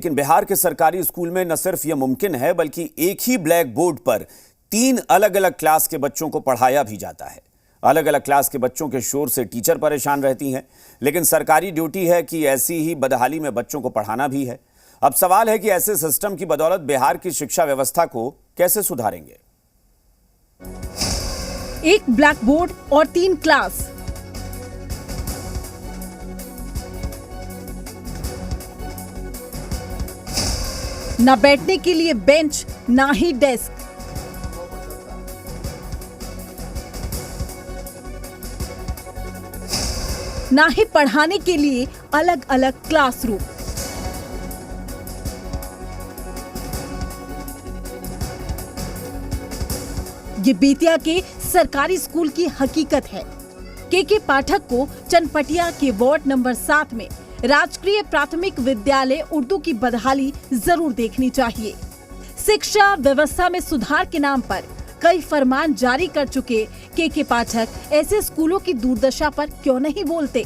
लेकिन बिहार के सरकारी स्कूल में न सिर्फ यह मुमकिन है बल्कि एक ही ब्लैक बोर्ड पर 3 अलग अलग क्लास के बच्चों को पढ़ाया भी जाता है। अलग अलग क्लास के बच्चों के शोर से टीचर परेशान रहती हैं, लेकिन सरकारी ड्यूटी है कि ऐसी ही बदहाली में बच्चों को पढ़ाना भी है। अब सवाल है कि ऐसे सिस्टम की बदौलत बिहार की शिक्षा व्यवस्था को कैसे सुधारेंगे। एक ब्लैक बोर्ड और 3 क्लास, न बैठने के लिए बेंच, ना ही डेस्क। ना ही पढ़ाने के लिए अलग अलग क्लासरूम। ये बेतिया के सरकारी स्कूल की हकीकत है। के पाठक को चनपटिया के वार्ड नंबर 7 में राजकीय प्राथमिक विद्यालय उर्दू की बदहाली जरूर देखनी चाहिए। शिक्षा व्यवस्था में सुधार के नाम पर कई फरमान जारी कर चुके के पाठक ऐसे स्कूलों की दुर्दशा पर क्यों नहीं बोलते?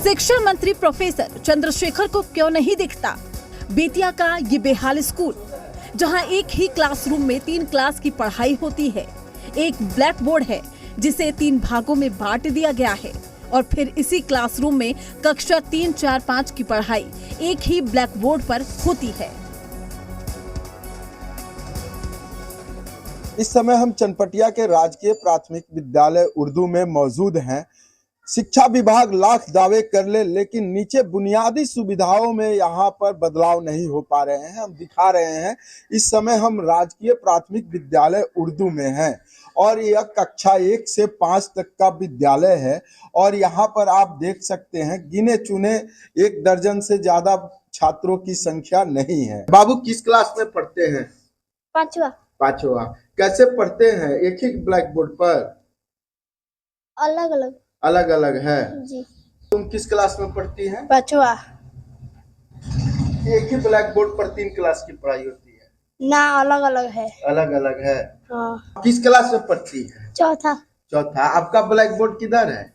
शिक्षा मंत्री प्रोफेसर चंद्रशेखर को क्यों नहीं दिखता बेतिया का ये बेहाल स्कूल, जहां एक ही क्लासरूम में 3 क्लास की पढ़ाई होती है। एक ब्लैक बोर्ड है जिसे 3 भागों में बांट दिया गया है और फिर इसी क्लासरूम में कक्षा 3, 4, 5 की पढ़ाई एक ही ब्लैक बोर्ड पर होती है। इस समय हम चनपटिया के राजकीय प्राथमिक विद्यालय उर्दू में मौजूद हैं। शिक्षा विभाग लाख दावे कर ले, लेकिन नीचे बुनियादी सुविधाओं में यहाँ पर बदलाव नहीं हो पा रहे हैं। हम दिखा रहे हैं, इस समय हम राजकीय प्राथमिक विद्यालय उर्दू में हैं और यह कक्षा 1 से 5 तक का विद्यालय है और यहाँ पर आप देख सकते हैं गिने चुने 1 दर्जन से ज्यादा छात्रों की संख्या नहीं है। बाबू किस क्लास में पढ़ते हैं? 5वां। कैसे पढ़ते हैं? एक ही ब्लैक बोर्ड पर? अलग अलग है जी। तुम किस क्लास में पढ़ती हैं? 5वां। एक ही ब्लैक बोर्ड पर 3 क्लास की पढ़ाई होती है ना? अलग अलग है। अलग अलग है। हाँ। किस क्लास में पढ़ती है? चौथा। आपका ब्लैक बोर्ड किधर है?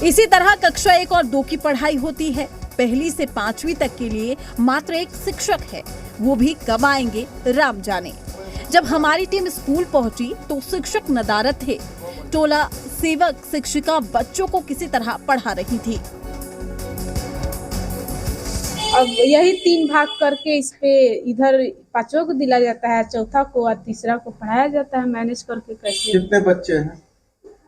इसी तरह कक्षा 1 और 2 की पढ़ाई होती है। 1ली से 5वीं तक के लिए मात्र एक शिक्षक है, वो भी कब आएंगे राम जाने। जब हमारी टीम स्कूल पहुंची तो शिक्षक नदारद थे। टोला सेवक शिक्षिका बच्चों को किसी तरह पढ़ा रही थी। अब यही 3 भाग करके इस पे इधर 5वां को दिला जाता है, चौथा को और तीसरा को पढ़ाया जाता है। मैनेज करके कैसे? कितने बच्चे हैं?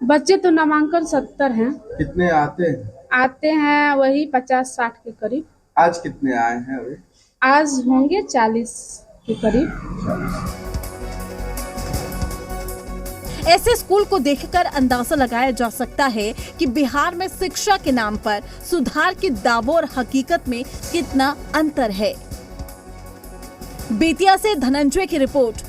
बच्चे तो नामांकन 70 हैं। कितने आते हैं? आते हैं वही 50-60 के करीब। आज कितने आए हैं अभी? आज होंगे 40 के करीब। ऐसे स्कूल को देखकर अंदाजा लगाया जा सकता है कि बिहार में शिक्षा के नाम पर सुधार के दावों और हकीकत में कितना अंतर है। बेतिया से धनंजय की रिपोर्ट।